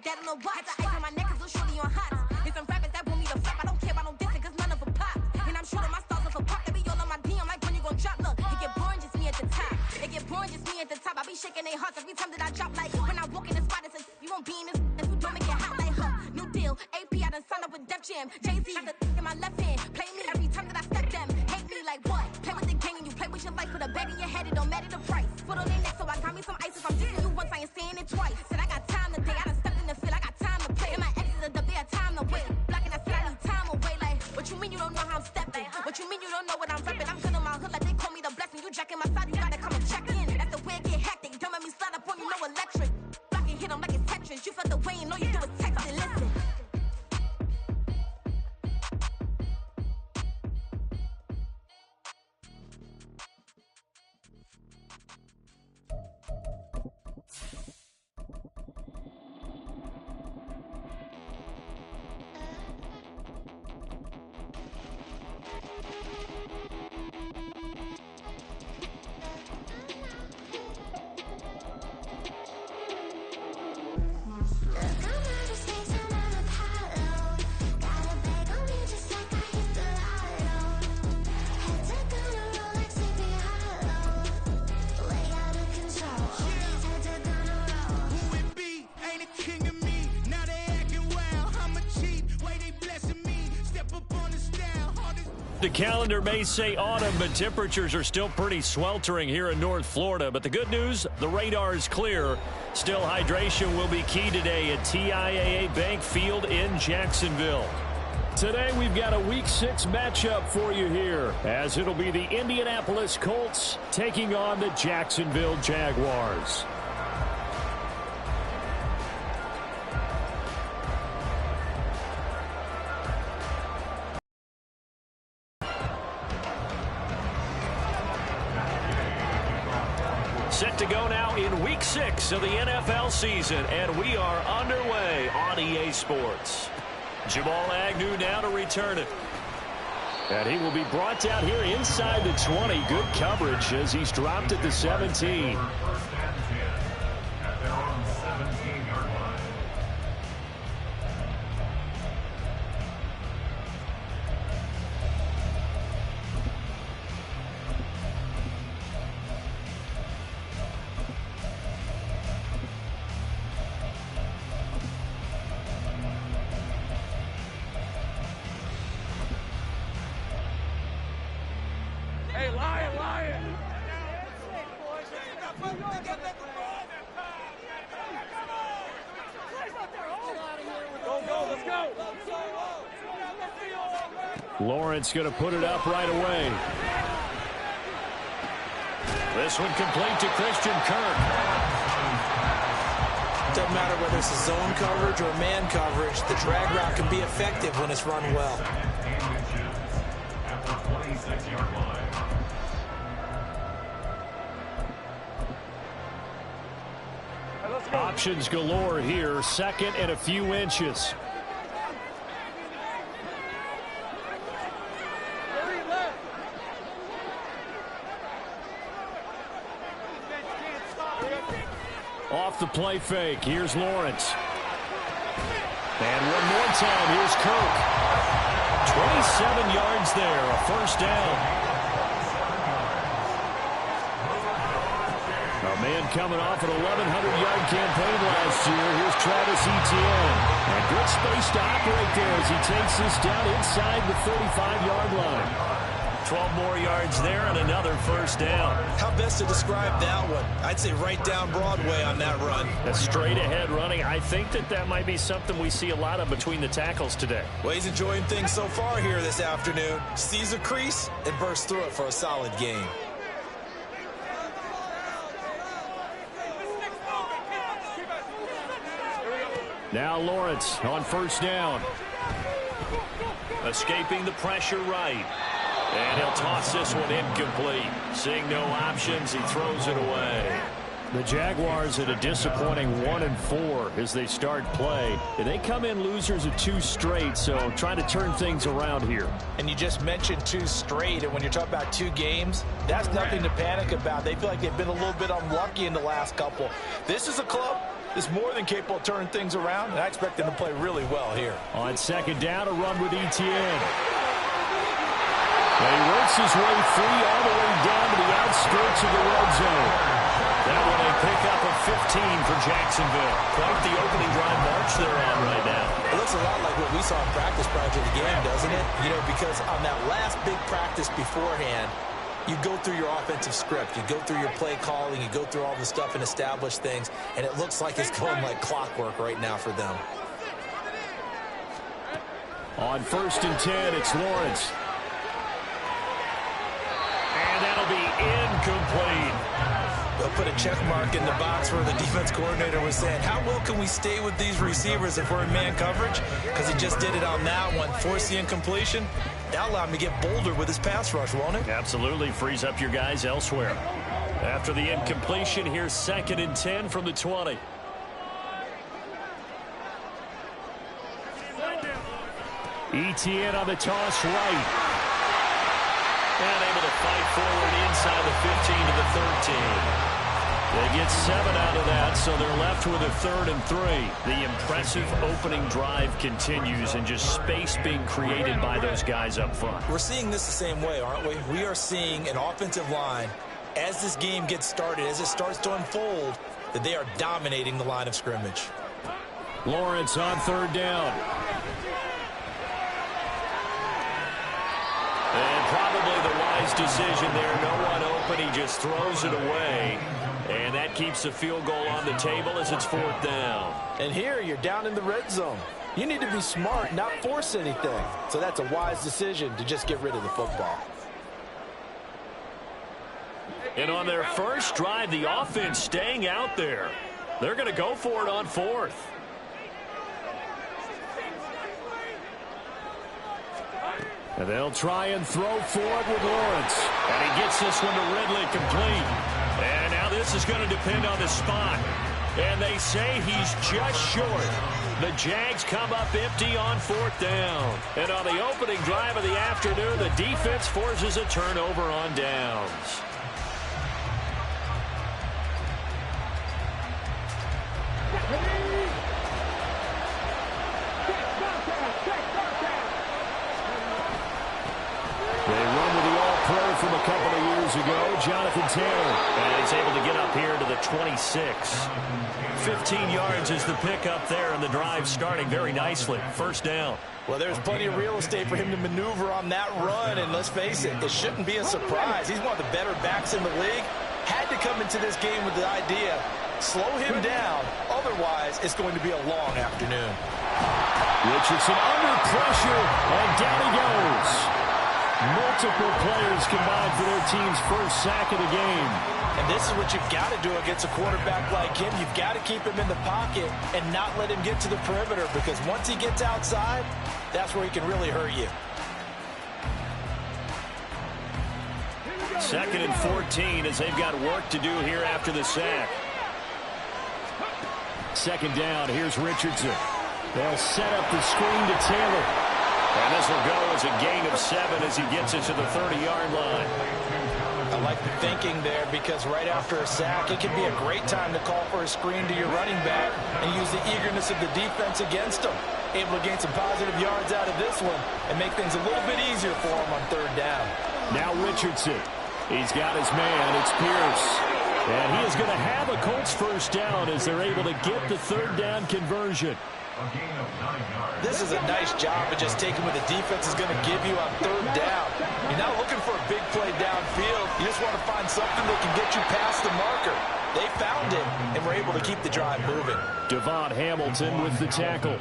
dead on the watch. The ice on my neck is a shorty on hot. There's some rappers that want me to flop. I don't care about no dissing cause none of them pop. And I'm shooting my stars off a pop. They be all on my DM like when you gon' drop. Look, it get boring just me at the top. It get boring just me at the top. I be shaking their hearts every time that I drop. Like when I walk in the spot, it's you won't be in this. If you don't make it hot like new deal. AP, I done signed up with Def Jam. Jay-Z got the in my left hand. Play me every time that I step them. Hate me like what? Play with the gang and you play with your life. Put a bag in your head, it don't matter the price. Foot on their neck, so I got me some ice. If I'm dissing you once, I ain't saying it twice. Said I got time today, I done stepped in the field, I got time to play. And my exes are there, time to wait. Blocking, I said I need time away. Like, what you mean you don't know how I'm stepping? What you mean you don't know what I'm repping? I'm good in my hood, like they call me the blessing. You jacking my side, you gotta come and check in. That's the way it get hectic. Don't make me slide up on you, no electric. Blocking, hit them like it's Tetris. You felt the way and all you do is text and listen. The calendar may say autumn, but temperatures are still pretty sweltering here in North Florida. But the good news, the radar is clear. Still, hydration will be key today at TIAA Bank Field in Jacksonville. Today, we've got a Week 6 matchup for you here, as it'll be the Indianapolis Colts taking on the Jacksonville Jaguars. Set to go now in Week 6 of the NFL season, and we are underway on EA Sports. Jamal Agnew now to return it. And he will be brought down here inside the 20. Good coverage as he's dropped at the 17. Lawrence going to put it up right away. This one complete to Christian Kirk. Doesn't matter whether it's a zone coverage or man coverage, the drag route can be effective when it's run well. Options galore here, second and a few inches. Off the play fake, here's Lawrence. And one more time, here's Kirk. 27 yards there, a first down. A man coming off an 1,100-yard campaign last year. Here's Travis Etienne. And good space to operate there as he takes this down inside the 35-yard line. 12 more yards there and another first down. How best to describe that one? I'd say right down Broadway on that run. A straight-ahead running. I think that might be something we see a lot of between the tackles today. Well, he's enjoying things so far here this afternoon. Sees a crease and bursts through it for a solid gain. Now Lawrence on first down. Escaping the pressure right. And he'll toss this one incomplete. Seeing no options, he throws it away. The Jaguars at a disappointing 1-4 as they start play. They come in losers of 2 straight, so trying to turn things around here. And you just mentioned 2 straight, and when you're talking about 2 games, that's nothing to panic about. They feel like they've been a little bit unlucky in the last couple. This is a club is more than capable of turning things around, and I expect him to play really well here. On second down, a run with Etienne. And he works his way free all the way down to the outskirts of the red zone. That one a pickup of 15 for Jacksonville. Quite the opening drive march they're on right now. It looks a lot like what we saw in practice prior to the game, doesn't it? You know, because on that last big practice beforehand, you go through your offensive script, you go through your play calling, you go through all the stuff and establish things, and it looks like it's going like clockwork right now for them. On 1st and 10, it's Lawrence. And that'll be incomplete. They'll put a check mark in the box where the defense coordinator was saying, how well can we stay with these receivers if we're in man coverage? Because he just did it on that one, forced the incompletion. That'll allow him to get bolder with his pass rush, won't it? Absolutely. Frees up your guys elsewhere. After the incompletion, here's 2nd and 10 from the 20. Etienne on the toss right. And able to fight forward inside the 15 to the 13. They get 7 out of that, so they're left with a 3rd and 3. The impressive opening drive continues, and just space being created by those guys up front. We're seeing this the same way, aren't we? We are seeing an offensive line, as this game gets started, as it starts to unfold, that they are dominating the line of scrimmage. Lawrence on 3rd down. And probably the wise decision there. No one open. He just throws it away. And that keeps the field goal on the table as it's 4th down. And here you're down in the red zone. You need to be smart, not force anything. So that's a wise decision to just get rid of the football. And on their first drive, the offense staying out there. They're going to go for it on 4th. And they'll try and throw forward with Lawrence. And he gets this one to Ridley complete. And now this is going to depend on the spot. And they say he's just short. The Jags come up empty on 4th down. And on the opening drive of the afternoon, the defense forces a turnover on downs. From a couple of years ago, Jonathan Taylor. And he's able to get up here to the 26. 15 yards is the pickup there, and the drive starting very nicely. 1st down. Well, there's plenty of real estate for him to maneuver on that run, and let's face it, it shouldn't be a surprise. He's one of the better backs in the league. Had to come into this game with the idea, slow him down, otherwise it's going to be a long afternoon. Richardson under pressure, and down he goes. Multiple players combined for their team's first sack of the game. And this is what you've got to do against a quarterback like him. You've got to keep him in the pocket and not let him get to the perimeter, because once he gets outside, that's where he can really hurt you. 2nd and 14 as they've got work to do here after the sack. 2nd down, here's Richardson. They'll set up the screen to Taylor. And this will go as a gain of 7 as he gets it to the 30-yard line. I like the thinking there, because right after a sack, it can be a great time to call for a screen to your running back and use the eagerness of the defense against him. Able to gain some positive yards out of this one and make things a little bit easier for him on 3rd down. Now Richardson. He's got his man. It's Pierce. And he is going to have a Colts 1st down as they're able to get the 3rd down conversion. This is a nice job of just taking what the defense is going to give you on 3rd down. You're not looking for a big play downfield. You just want to find something that can get you past the marker. They found it and were able to keep the drive moving. Devon Hamilton with the tackle.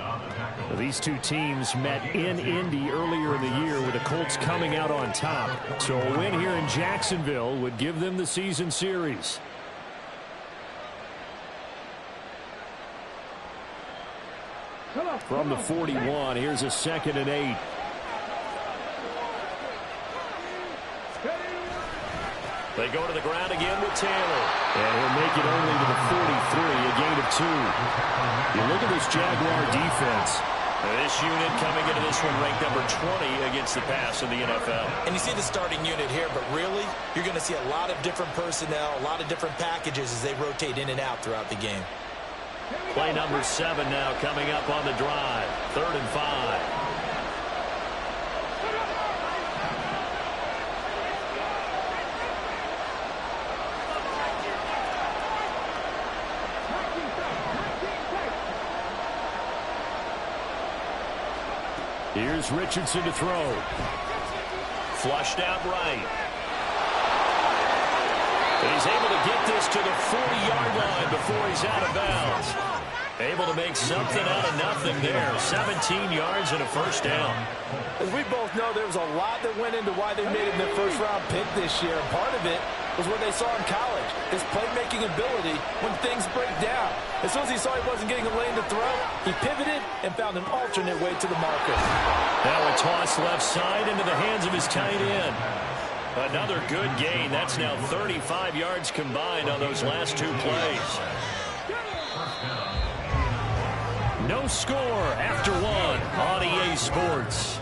These two teams met in Indy earlier in the year with the Colts coming out on top. So a win here in Jacksonville would give them the season series. From the 41, here's a 2nd and 8. They go to the ground again with Taylor. And he'll make it only to the 43, a gain of 2. You look at this Jaguar defense. This unit coming into this one ranked number 20 against the pass in the NFL. And you see the starting unit here, but really, you're going to see a lot of different personnel, a lot of different packages as they rotate in and out throughout the game. Play number 7 now coming up on the drive. 3rd and 5. Here's Richardson to throw. Flushed out right. And he's able to get this to the 40-yard line before he's out of bounds. Able to make something out of nothing there. 17 yards and a first down. As we both know, there was a lot that went into why they made him their first-round pick this year. And part of it was what they saw in college, his playmaking ability when things break down. As soon as he saw he wasn't getting a lane to throw, he pivoted and found an alternate way to the marker. Now a toss left side into the hands of his tight end. Another good gain. That's now 35 yards combined on those last 2 plays. No score after 1 on EA Sports.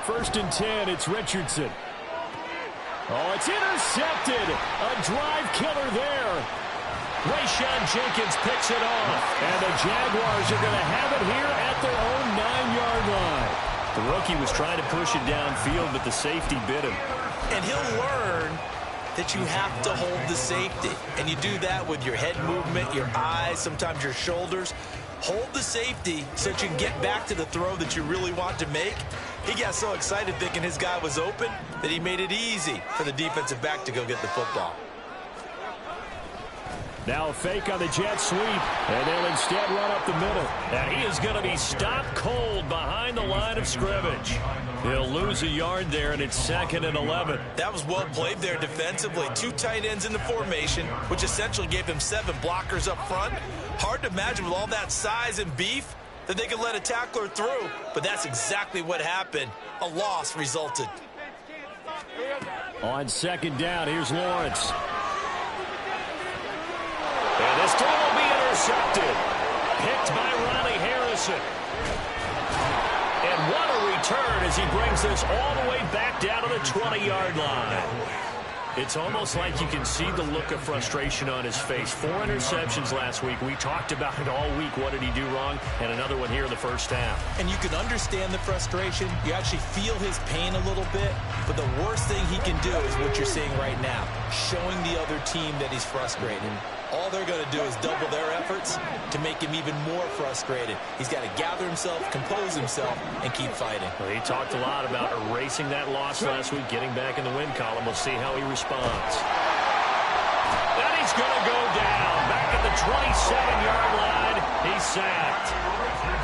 First and 10, it's Richardson. Oh, it's intercepted. A drive killer there. Rayshawn Jenkins picks it off. And the Jaguars are going to have it here at their own 9-yard line. The rookie was trying to push it downfield, but the safety bit him. And he'll learn that you have to hold the safety. And you do that with your head movement, your eyes, sometimes your shoulders. Hold the safety so that you can get back to the throw that you really want to make. He got so excited thinking his guy was open that he made it easy for the defensive back to go get the football. Now a fake on the jet sweep, and they'll instead run up the middle. And he is going to be stopped cold behind the line of scrimmage. He'll lose a yard there, and it's 2nd and 11. That was well played there defensively. 2 tight ends in the formation, which essentially gave them 7 blockers up front. Hard to imagine with all that size and beef that they could let a tackler through, but that's exactly what happened. A loss resulted. On 2nd down, here's Lawrence. And this throw will be intercepted. Picked by Ronnie Harrison. And what a return as he brings this all the way back down to the 20-yard line. It's almost like you can see the look of frustration on his face. 4 interceptions last week. We talked about it all week. What did he do wrong? And another one here in the first half. And you can understand the frustration. You actually feel his pain a little bit. But the worst thing he can do is what you're seeing right now, showing the other team that he's frustrated. All they're going to do is double their efforts to make him even more frustrated. He's got to gather himself, compose himself, and keep fighting. Well, he talked a lot about erasing that loss last week, getting back in the win column. We'll see how he responds. And he's going to go down. Back at the 27-yard line. He's sacked.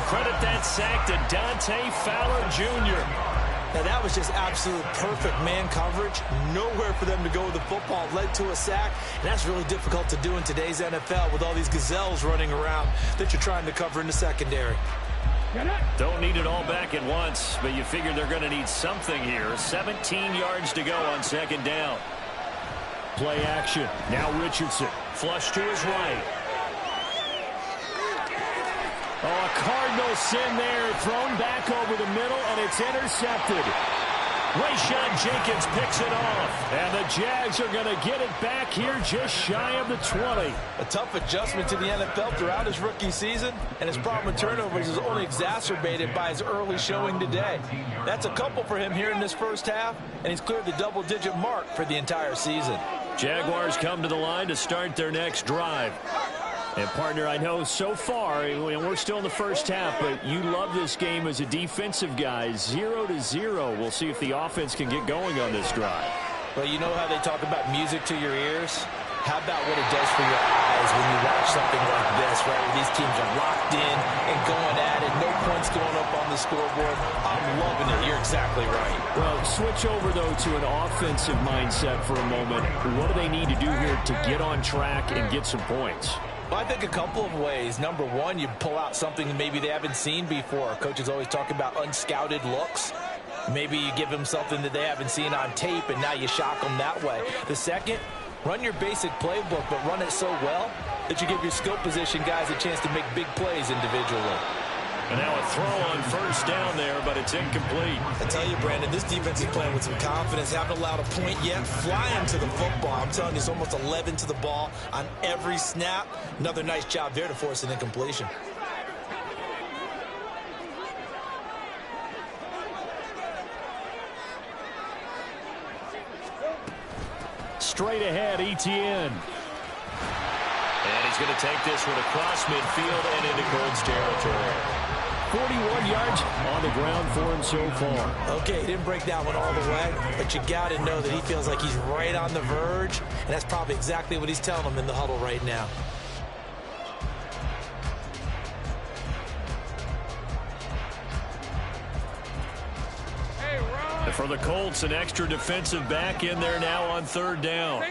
Credit that sack to Dante Fowler Jr. Now, that was just absolute perfect man coverage. Nowhere for them to go with the football. Led to a sack. And that's really difficult to do in today's NFL with all these gazelles running around that you're trying to cover in the secondary. Don't need it all back at once, but you figure they're going to need something here. 17 yards to go on 2nd down. Play action. Now Richardson. Flush to his right. Oh, a Cardinal sin there, thrown back over the middle, and it's intercepted. Rayshawn Jenkins picks it off, and the Jags are going to get it back here just shy of the 20. A tough adjustment to the NFL throughout his rookie season, and his problem with turnovers is only exacerbated by his early showing today. That's a couple for him here in this first half, and he's cleared the double-digit mark for the entire season. Jaguars come to the line to start their next drive. And, partner, I know so far, and we're still in the first half, but you love this game as a defensive guy. 0-0. We'll see if the offense can get going on this drive. Well, you know how they talk about music to your ears? How about what it does for your eyes when you watch something like this, right, where these teams are locked in and going at it, no points going up on the scoreboard? I'm loving it. You're exactly right. Well, switch over, though, to an offensive mindset for a moment. What do they need to do here to get on track and get some points? Well, I think a couple of ways. Number one, you pull out something that maybe they haven't seen before. Coaches always talk about unscouted looks. Maybe you give them something that they haven't seen on tape, and now you shock them that way. The second, run your basic playbook, but run it so well that you give your skill position guys a chance to make big plays individually. And now a throw on first down there, but it's incomplete. I tell you, Brandon, this defense is playing with some confidence. Haven't allowed a point yet. Flying to the football. I'm telling you, it's almost 11 to the ball on every snap. Another nice job there to force an incompletion. Straight ahead, Etienne. And he's going to take this one across midfield and into Colts territory. 41 yards on the ground for him so far. Okay, he didn't break that one all the way, but you got to know that he feels like he's right on the verge, and that's probably exactly what he's telling them in the huddle right now. And for the Colts, an extra defensive back in there now on third down.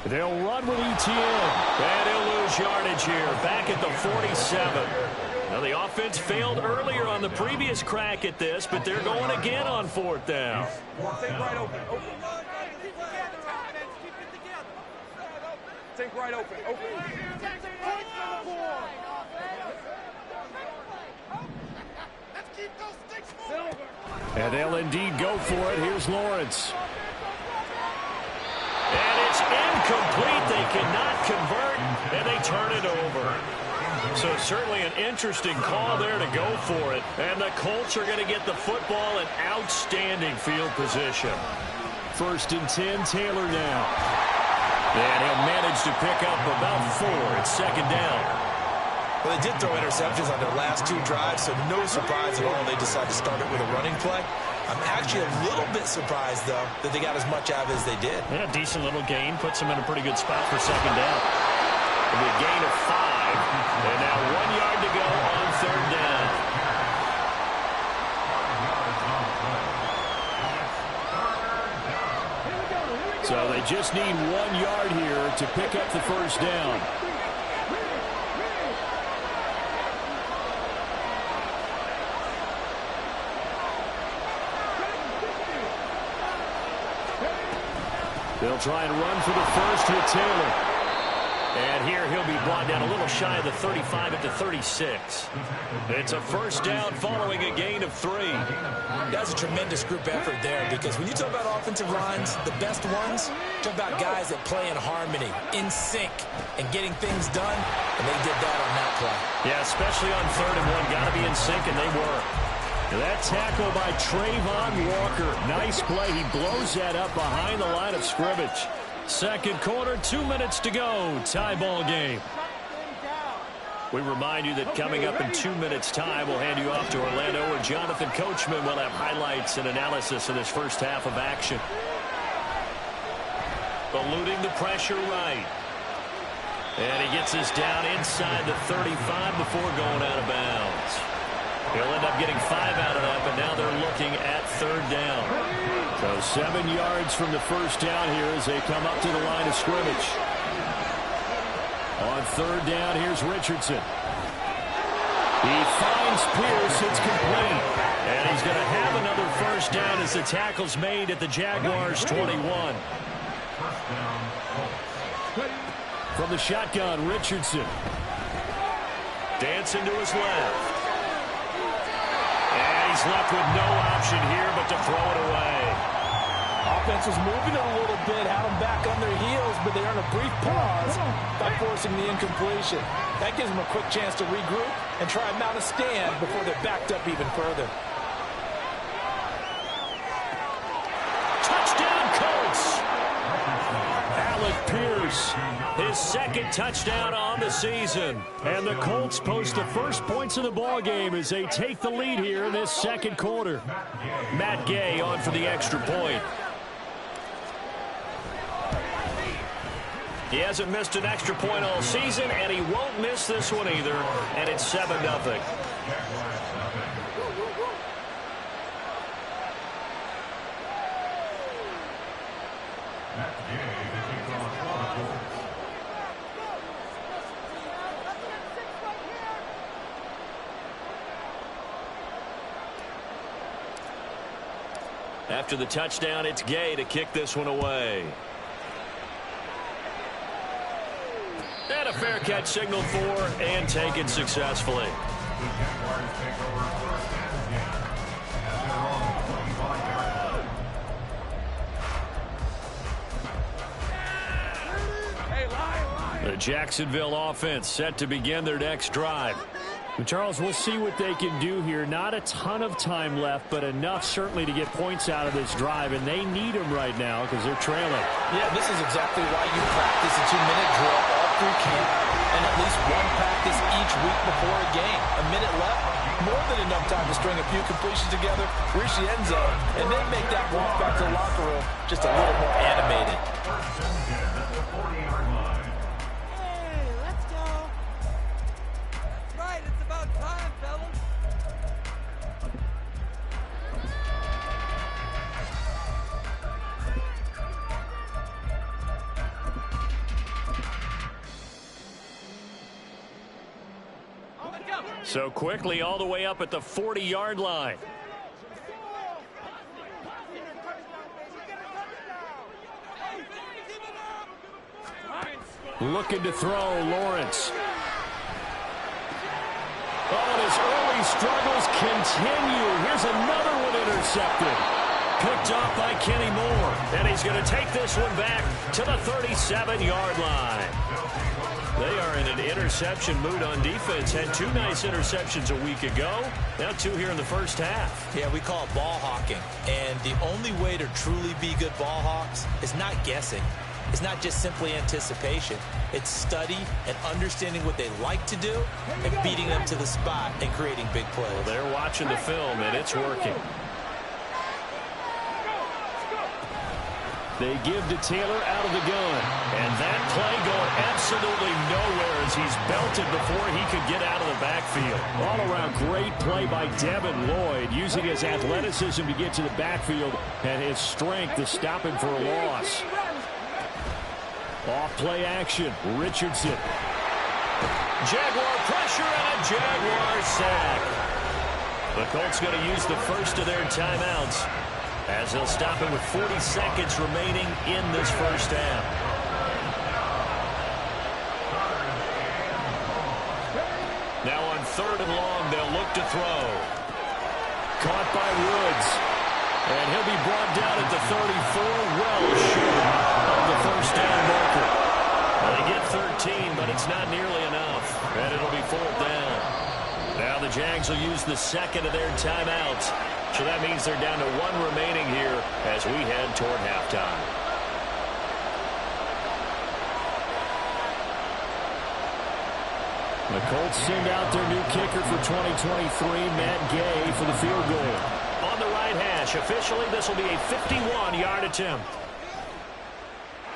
They'll run with Etienne. And he'll lose yardage here, back at the 47. Now, the offense failed earlier on the previous crack at this, but they're going again on fourth down. Think right open. Think right open. And they'll indeed go for it. Here's Lawrence. And it's incomplete. They cannot convert, and they turn it over. So certainly an interesting call there to go for it. And the Colts are going to get the football in outstanding field position. 1st and 10, Taylor now. And he'll manage to pick up about 4 at 2nd down. Well, they did throw interceptions on their last 2 drives, so no surprise at all they decided to start it with a running play. I'm actually a little bit surprised, though, that they got as much out as they did. Yeah, decent little gain. Puts them in a pretty good spot for 2nd down. It'll be a gain of 5. And now 1 yard to go on 3rd down. So they just need 1 yard here to pick up the 1st down. They'll try and run for the first with Taylor. And here he'll be brought down a little shy of the 35 at the 36. It's a 1st down following a gain of 3. That's a tremendous group effort there, because when you talk about offensive lines, the best ones, talk about guys that play in harmony, in sync, and getting things done, and they did that on that play. Yeah, especially on 3rd and 1. Got to be in sync, and they were. That tackle by Trayvon Walker. Nice play. He blows that up behind the line of scrimmage. 2nd quarter, 2 minutes to go. Tie ball game. We remind you that coming up in 2 minutes' time, we'll hand you off to Orlando, where Jonathan Coachman will have highlights and analysis of this first half of action. Eluding the pressure right. And he gets this down inside the 35 before going out of bounds. He'll end up getting 5 out of that, but now they're looking at 3rd down. So 7 yards from the 1st down here as they come up to the line of scrimmage. On 3rd down, here's Richardson. He finds Pierce. It's complete. And he's going to have another 1st down as the tackle's made at the Jaguars' 21. From the shotgun, Richardson. Dancing to his left. He's left with no option here but to throw it away. Offense was moving it a little bit, had them back on their heels, but they earned a brief pause by forcing the incompletion. That gives them a quick chance to regroup and try and mount a stand before they're backed up even further. Touchdown, Colts! Alec Pierce, his 2nd touchdown on the season. And the Colts post the first points of the ball game as they take the lead here in this 2nd quarter. Matt Gay on for the extra point. He hasn't missed an extra point all season, and he won't miss this one either. And it's 7-0. After the touchdown, it's Gay to kick this one away. And a fair catch signaled for and taken successfully. The Jacksonville offense set to begin their next drive. And Charles, we'll see what they can do here. Not a ton of time left, but enough certainly to get points out of this drive, and they need them right now because they're trailing. Yeah, this is exactly why you practice a 2-minute drill all through camp and at least one practice each week before a game. A minute left, more than enough time to string a few completions together, reach the end zone, and then make that walk back to the locker room just a little more animated. So quickly all the way up at the 40-yard line. Looking to throw, Lawrence. Oh, and his early struggles continue. Here's another one intercepted. Picked off by Kenny Moore. And he's going to take this one back to the 37-yard line. They are in an interception mood on defense. Had 2 nice interceptions a week ago. Now 2 here in the first half. Yeah, we call it ball hawking. And the only way to truly be good ball hawks is not guessing. It's not just simply anticipation. It's study and understanding what they like to do and beating them to the spot and creating big plays. Well, they're watching the film, and it's working. They give to Taylor out of the gun. And that play going absolutely nowhere as he's belted before he could get out of the backfield. All around great play by Devin Lloyd, using his athleticism to get to the backfield and his strength to stop him for a loss. Off play action, Richardson. Jaguar pressure and a Jaguar sack. The Colts going to use the first of their timeouts as they'll stop him with 40 seconds remaining in this first half. Now on 3rd and long, they'll look to throw. Caught by Woods. And he'll be brought down at the 34, well short of the first down marker. Well, they get 13, but it's not nearly enough. And it'll be 4th down. Now the Jags will use the second of their timeouts. So that means they're down to 1 remaining here as we head toward halftime. The Colts send out their new kicker for 2023, Matt Gay, for the field goal. On the right hash, officially this will be a 51-yard attempt.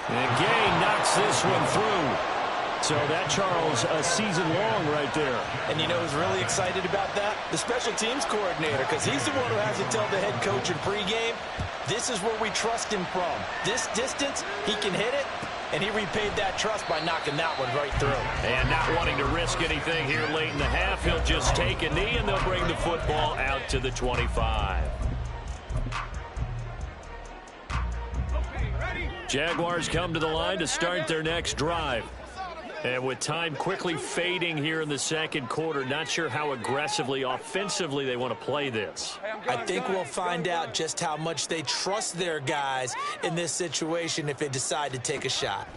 And Gay knocks this one through. So that, Charles, a season long right there. And you know who's really excited about that? The special teams coordinator, because he's the one who has to tell the head coach in pregame, this is where we trust him from. This distance, he can hit it, and he repaid that trust by knocking that one right through. And not wanting to risk anything here late in the half, he'll just take a knee, and they'll bring the football out to the 25. Jaguars come to the line to start their next drive. And with time quickly fading here in the second quarter, not sure how aggressively, offensively they want to play this. I think we'll find out just how much they trust their guys in this situation if they decide to take a shot.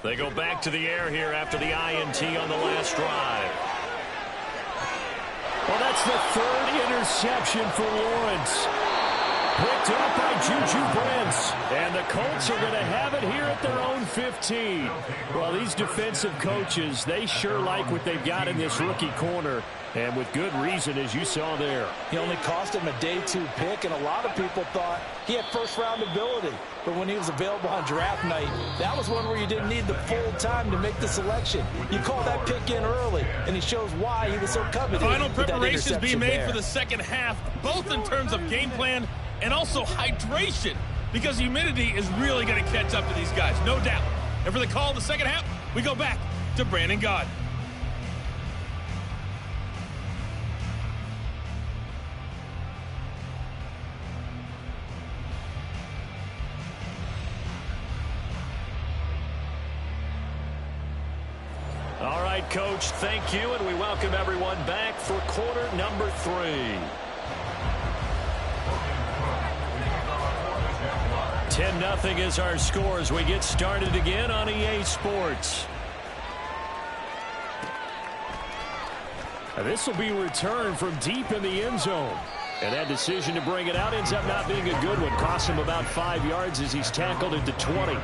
They go back to the air here after the INT on the last drive. Well, that's the 3rd interception for Lawrence. Picked up by Juju Brents. And the Colts are going to have it here at their own 15. Well, these defensive coaches, they sure like what they've got in this rookie corner. And with good reason, as you saw there. He only cost him a day 2 pick, and a lot of people thought he had first-round ability. But when he was available on draft night, that was one where you didn't need the full time to make the selection. You call that pick in early, and he shows why he was so coveted. Final preparations being made for the second half, both in terms of game plan and also hydration, because humidity is really going to catch up to these guys, no doubt. And for the call in the second half, we go back to Brandon Gaudin. right, Coach. Thank you, and we welcome everyone back for quarter number 3. 10-0 is our score as we get started again on EA Sports. This will be returned from deep in the end zone. And that decision to bring it out ends up not being a good one. Cost him about 5 yards as he's tackled at the 20.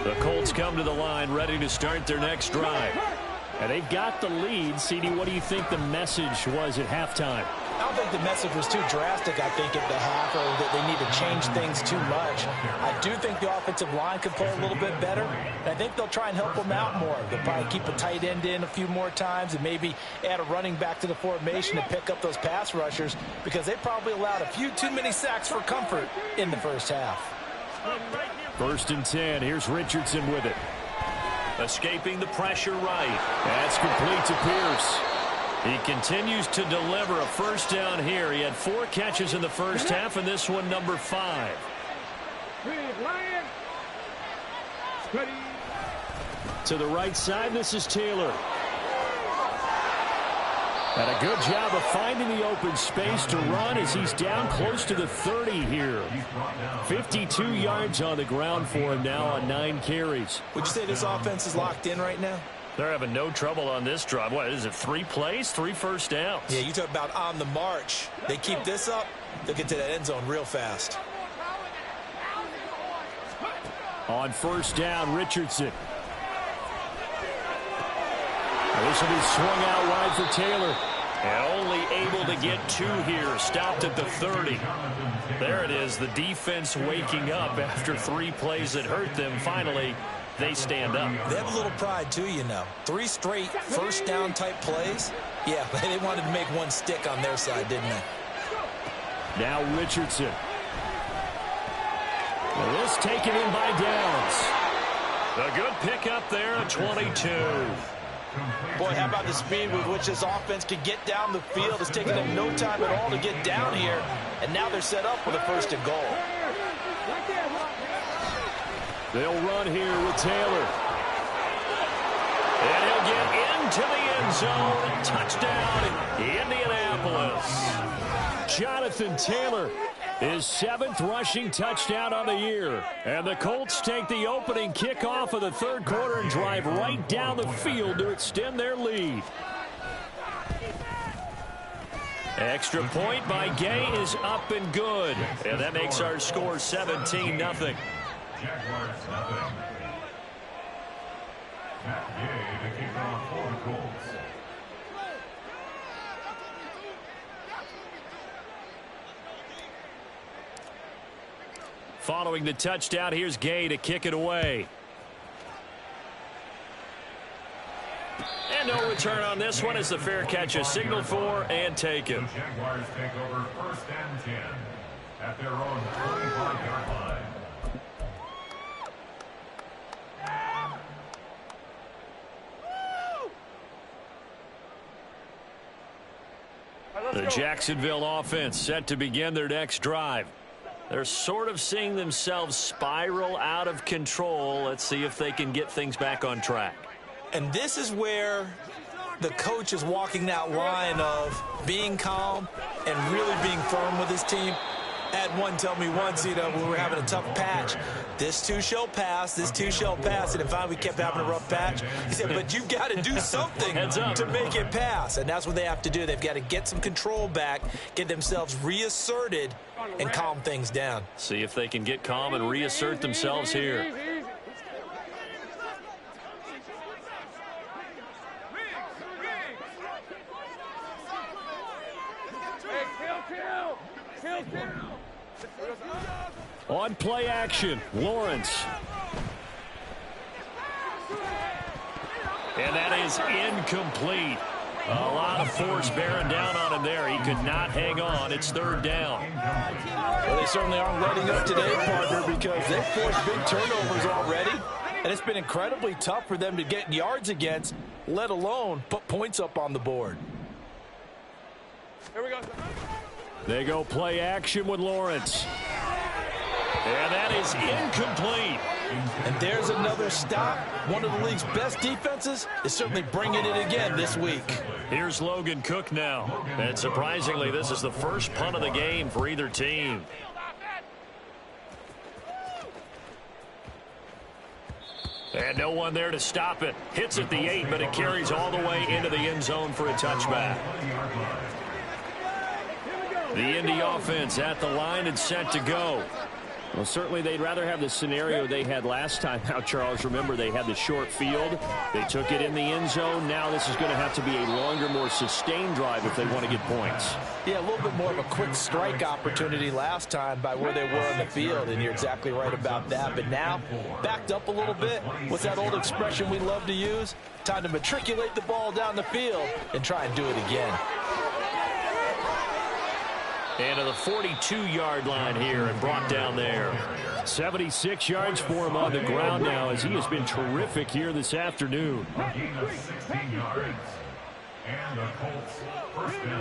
The Colts come to the line ready to start their next drive. And they've got the lead. CD, what do you think the message was at halftime? I don't think the message was too drastic, I think, at the half, or that they need to change things too much. I do think the offensive line could play a little bit better, and I think they'll try and help them out more. They'll probably keep a tight end in a few more times and maybe add a running back to the formation to pick up those pass rushers, because they probably allowed a few too many sacks for comfort in the first half. 1st and 10. Here's Richardson with it. Escaping the pressure right. That's complete to Pierce. He continues to deliver a first down here. He had 4 catches in the first half, and this one number 5. To the right side, this is Taylor. And a good job of finding the open space to run as he's down close to the 30 here. 52 yards on the ground for him now on 9 carries. Would you say this offense is locked in right now? They're having no trouble on this drive. What is it, 3 plays, 3 first downs? Yeah, you talk about on the march. They keep this up, they'll get to that end zone real fast. On first down, Richardson. This will be swung out wide for Taylor. And only able to get 2 here. Stopped at the 30. There it is, the defense waking up after 3 plays that hurt them. Finally, they stand up. They have a little pride, too, you know. 3 straight first down type plays. Yeah, they wanted to make one stick on their side, didn't they? Now Richardson. This taken in by Downs. A good pickup there at 22. Boy, how about the speed with which this offense can get down the field? It's taken them no time at all to get down here, and now they're set up for the 1st and goal. They'll run here with Taylor. And he'll get into the end zone. Touchdown, Indianapolis. Jonathan Taylor, his 7th rushing touchdown on the year. And the Colts take the opening kickoff of the 3rd quarter and drive right down the field to extend their lead. Extra point by Gay is up and good. And that makes our score 17-0. Jaguars 0. Matt Gay to kick off for the Colts. Following the touchdown, here's Gay to kick it away. And no return on this one as the fair catch is signaled for and taken. The Jaguars take over 1st and 10 at their own 25-yard line. The Jacksonville offense set to begin their next drive. They're sort of seeing themselves spiral out of control. Let's see if they can get things back on track. And this is where the coach is walking that line of being calm and really being firm with his team. Had one tell me once, you know, when we were having a tough patch, this too shall pass, this too shall pass. And then finally we kept having a rough patch. He said, but you've got to do something to make it pass. And that's what they have to do. They've got to get some control back, get themselves reasserted, and calm things down. See if they can get calm and reassert themselves here. On play action, Lawrence. And that is incomplete. A lot of force bearing down on him there. He could not hang on. It's 3rd down. Well, they certainly aren't letting up today, partner, because they've forced big turnovers already. And it's been incredibly tough for them to get yards against, let alone put points up on the board. Here we go. They go play action with Lawrence. And that is incomplete. And there's another stop. One of the league's best defenses is certainly bringing it again this week. Here's Logan Cook now. And surprisingly, this is the first punt of the game for either team. And no one there to stop it. Hits at the 8, but it carries all the way into the end zone for a touchback. The Indy offense at the line and set to go. Well, certainly they'd rather have the scenario they had last time out, Charles. Remember, they had the short field. They took it in the end zone. Now this is going to have to be a longer, more sustained drive if they want to get points. Yeah, a little bit more of a quick strike opportunity last time by where they were on the field, and you're exactly right about that. But now, backed up a little bit. What's that old expression we love to use? Time to matriculate the ball down the field and try and do it again. And to the 42-yard line here and brought down there. 76 yards for him on the ground now as he has been terrific here this afternoon.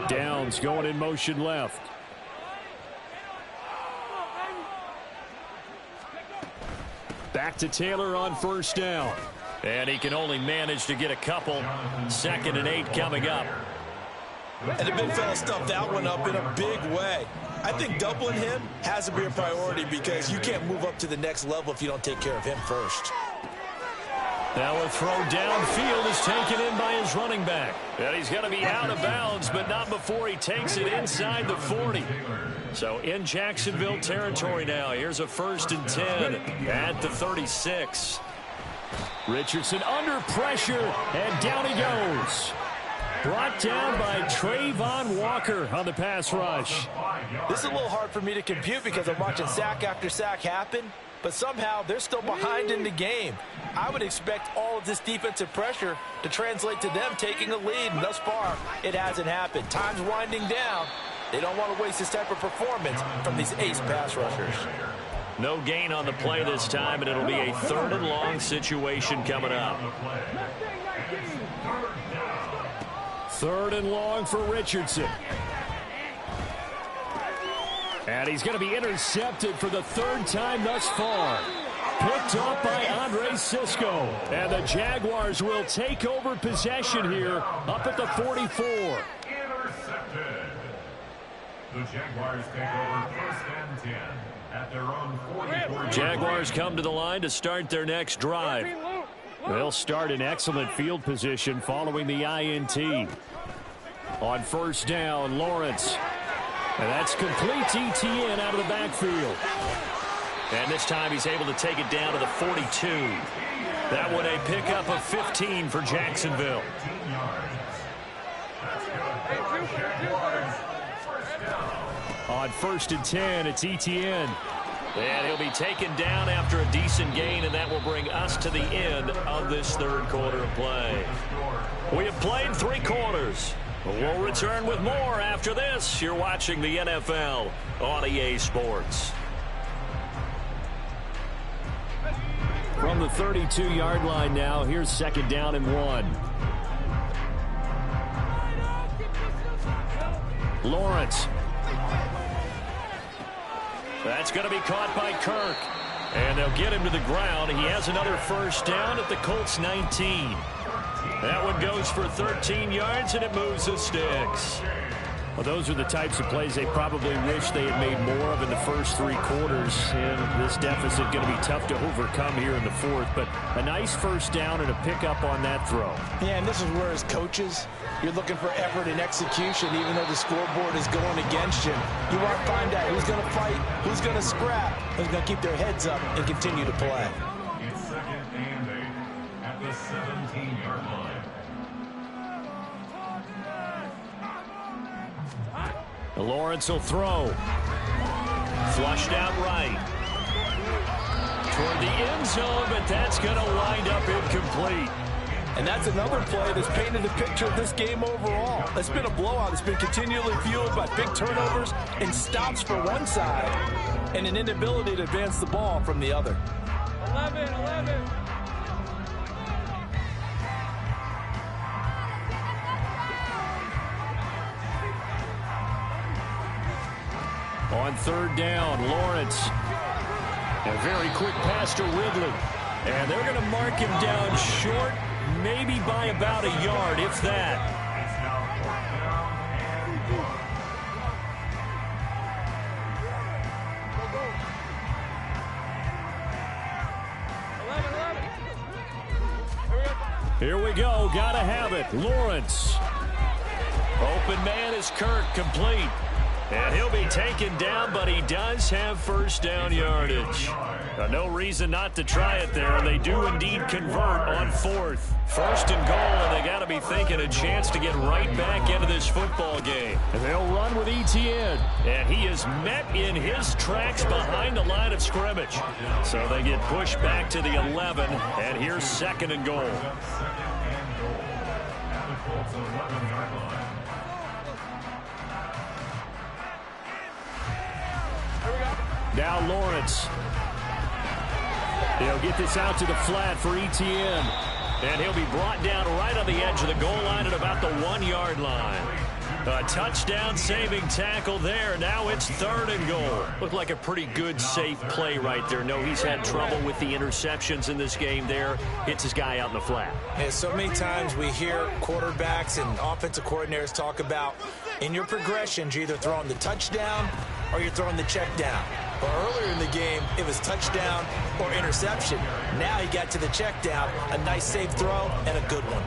Downs going in motion left. Back to Taylor on first down. And he can only manage to get a couple. 2nd and 8 coming up. And the big fella stuffed that one up in a big way. I think doubling him has to be a priority because you can't move up to the next level if you don't take care of him first. Now a throw downfield is taken in by his running back. And he's going to be out of bounds, but not before he takes it inside the 40. So in Jacksonville territory now. Here's a 1st and 10 at the 36. Richardson under pressure, and down he goes. Brought down by Trayvon Walker on the pass rush. This is a little hard for me to compute because I'm watching sack after sack happen, but somehow they're still behind in the game. I would expect all of this defensive pressure to translate to them taking a lead, and thus far, it hasn't happened. Time's winding down. They don't want to waste this type of performance from these ace pass rushers. No gain on the play this time, and it'll be a 3rd and long situation coming up. 3rd and long for Richardson. And he's going to be intercepted for the 3rd time thus far. Picked up by Andre Cisco. And the Jaguars will take over possession here up at the 44. Intercepted. The Jaguars take over 1st and 10 at their own 44. Jaguars come to the line to start their next drive. They'll start in excellent field position following the INT. On first down, Lawrence. And that's complete to ETN out of the backfield. And this time he's able to take it down to the 42. That one a pickup of 15 for Jacksonville. On 1st and 10, it's ETN. And he'll be taken down after a decent gain, and that will bring us to the end of this 3rd quarter of play. We have played 3 quarters. We'll return with more after this. You're watching the NFL on EA Sports. From the 32-yard line now, here's 2nd down and 1. Lawrence. That's going to be caught by Kirk. And they'll get him to the ground. He has another 1st down at the Colts 19. That one goes for 13 yards, and it moves the sticks. Well, those are the types of plays they probably wish they had made more of in the first 3 quarters. And this deficit going to be tough to overcome here in the 4th. But a nice 1st down and a pickup on that throw. Yeah, and this is where as coaches, you're looking for effort and execution, even though the scoreboard is going against you. You want to find out who's going to fight, who's going to scrap, who's going to keep their heads up and continue to play. It's 2nd and 8 at the 17-yard line. Lawrence will throw. Flushed out right. Toward the end zone, but that's going to wind up incomplete. And that's another play that's painted a picture of this game overall. It's been a blowout. It's been continually fueled by big turnovers and stops for one side and an inability to advance the ball from the other. 11. On third down, Lawrence. A very quick pass to Ridley. And they're going to mark him down short, maybe by about a yard, if that. Here we go. Gotta have it. Lawrence. Open man is Kirk, complete. And he'll be taken down, but he does have first down yardage. No reason not to try it there. They do indeed convert on fourth. First and goal, and they got to be thinking a chance to get right back into this football game. And they'll run with Etienne. And he is met in his tracks behind the line of scrimmage. So they get pushed back to the 11, and here's second and goal. Now Lawrence. He'll get this out to the flat for Etienne. And he'll be brought down right on the edge of the goal line at about the 1-yard line. A touchdown-saving tackle there. Now it's third and goal. Looked like a pretty good, safe play right there. No, he's had trouble with the interceptions in this game there. Hits his guy out in the flat. Yeah, so many times we hear quarterbacks and offensive coordinators talk about in your progressions, you're either throwing the touchdown or you're throwing the check down. But earlier in the game, it was touchdown or interception. Now he got to the check down, a nice safe throw, and a good one.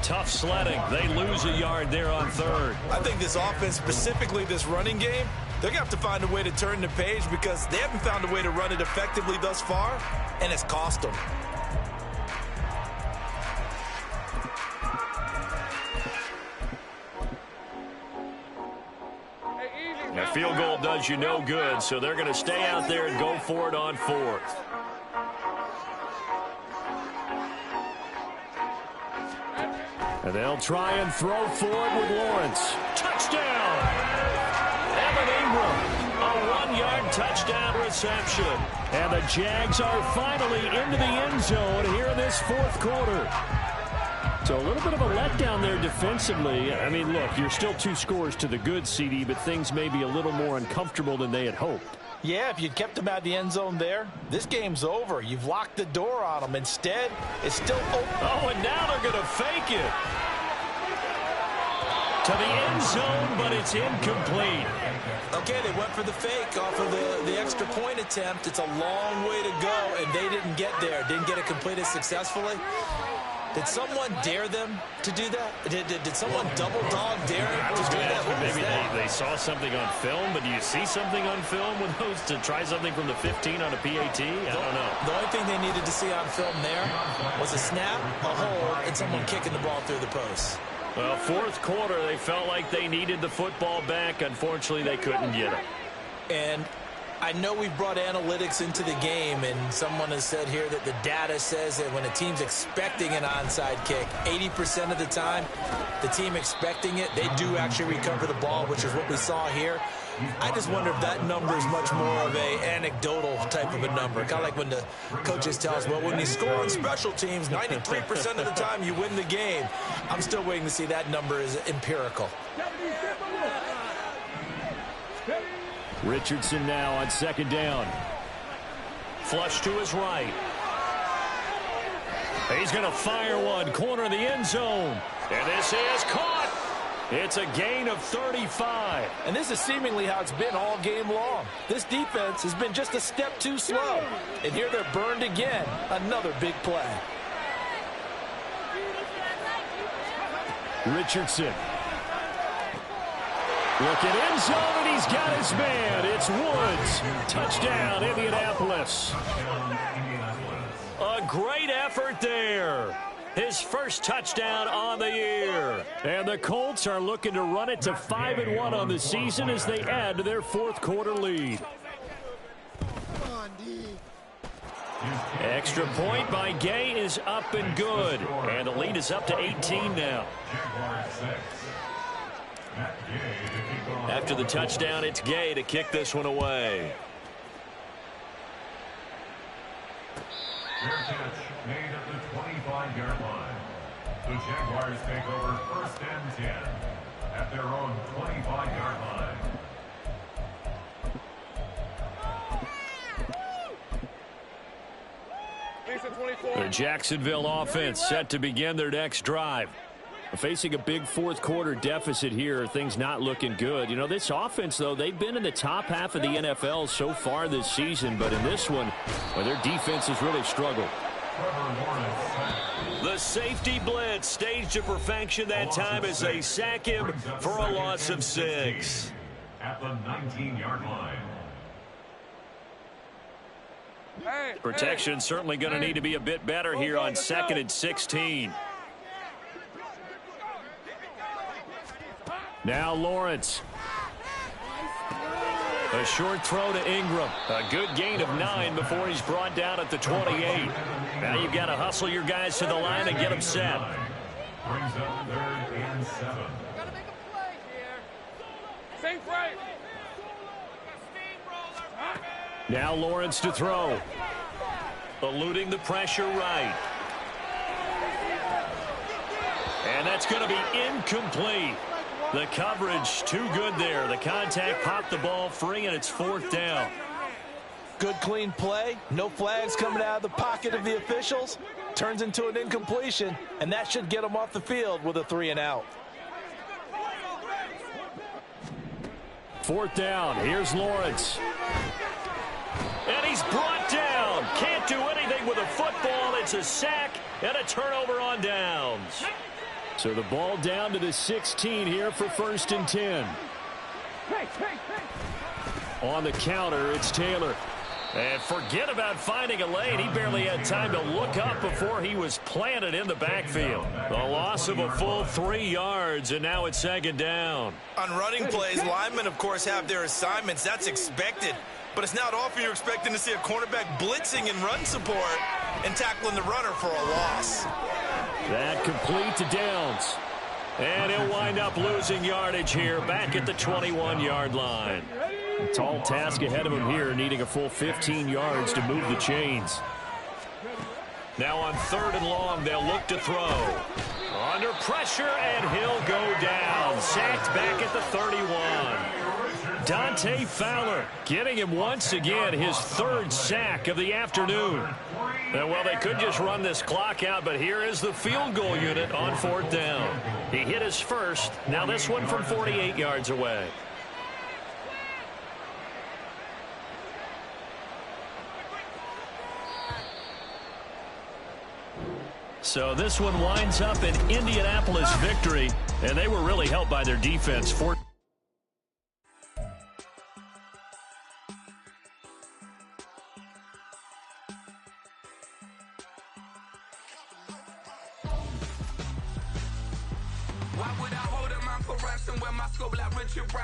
Tough sledding. They lose a yard there on third. I think this offense, specifically this running game, they're going to have to find a way to turn the page because they haven't found a way to run it effectively thus far, and it's cost them. A field goal does you no good, so they're going to stay out there and go for it on fourth. And they'll try and throw for it with Lawrence. Touchdown! Evan Ingram, a 1-yard touchdown reception. And the Jags are finally into the end zone here in this fourth quarter. So a little bit of a letdown there defensively. I mean, look, you're still 2 scores to the good, CD, but things may be a little more uncomfortable than they had hoped. Yeah, if you'd kept them out of the end zone there, this game's over. You've locked the door on them. Instead, it's still open. Oh, and now they're going to fake it. To the end zone, but it's incomplete. Okay, they went for the fake off of the extra point attempt. It's a long way to go, and they didn't get there. Didn't get it completed successfully. Did someone dare them to do that? Did someone double dog dare them to do that? Maybe they saw something on film, but do you see something on film with those to try something from the 15 on a PAT? I don't know. The only thing they needed to see on film there was a snap, a hold, and someone kicking the ball through the post. Well, fourth quarter, they felt like they needed the football back. Unfortunately, they couldn't get it. And I know we've brought analytics into the game, and someone has said here that the data says that when a team's expecting an onside kick, 80% of the time, the team expecting it, they do actually recover the ball, which is what we saw here. I just wonder if that number is much more of a anecdotal type of a number. Kind of like when the coaches tell us, well, when you score on special teams, 93% of the time you win the game. I'm still waiting to see that number is empirical. Richardson now on second down. Flush to his right. He's going to fire one, corner of the end zone. And this is caught. It's a gain of 35. And this is seemingly how it's been all game long. This defense has been just a step too slow. And here they're burned again. Another big play. Richardson. Looking end zone, and he's got his man. It's Woods. Touchdown, Indianapolis. A great effort there. His first touchdown on the year. And the Colts are looking to run it to 5-1 on the season as they add to their fourth quarter lead. Extra point by Gay is up and good. And the lead is up to 18 now. After the touchdown, it's Gay to kick this one away. Fair catch made at the 25-yard line. The Jaguars take over first and 10 at their own 25-yard line. The Jacksonville offense set to begin their next drive. Facing a big fourth quarter deficit here, things not looking good. You know, this offense, though, they've been in the top half of the NFL so far this season, but in this one, well, their defense has really struggled. The safety blitz staged to perfection that time as they sack him for a loss of 6. At the 19-yard line. Protection certainly going to need to be a bit better here on 2nd and 16. Now Lawrence. A short throw to Ingram. A good gain of 9 before he's brought down at the 28. Now you've got to hustle your guys to the line and get them set. Brings up 3rd and 7. Gotta make a play here. Same frame. Now Lawrence to throw. Eluding the pressure right. And that's going to be incomplete. The coverage too good there. The contact popped the ball free, and it's 4th down. Good clean play. No flags coming out of the pocket of the officials. Turns into an incompletion, and that should get them off the field with a 3-and-out. 4th down. Here's Lawrence. And he's brought down. Can't do anything with a football. It's a sack and a turnover on downs. So the ball down to the 16 here for 1st and 10. On the counter, it's Taylor. And forget about finding a lane. He barely had time to look up before he was planted in the backfield. The loss of a full 3 yards, and now it's 2nd down. On running plays, linemen, of course, have their assignments. That's expected. But it's not often you're expecting to see a cornerback blitzing in run support and tackling the runner for a loss. That complete to Downs. And he'll wind up losing yardage here back at the 21-yard line. A tall task ahead of him here, needing a full 15 yards to move the chains. Now on 3rd and long, they'll look to throw. Under pressure, and he'll go down. Sacked back at the 31. Dante Fowler getting him once again his 3rd sack of the afternoon. And, well, they could just run this clock out, but here is the field goal unit on 4th down. He hit his first. Now this one from 48 yards away. So this one winds up an Indianapolis victory, and they were really helped by their defense. Why would I hold up my progression when my scope like Richard Branson?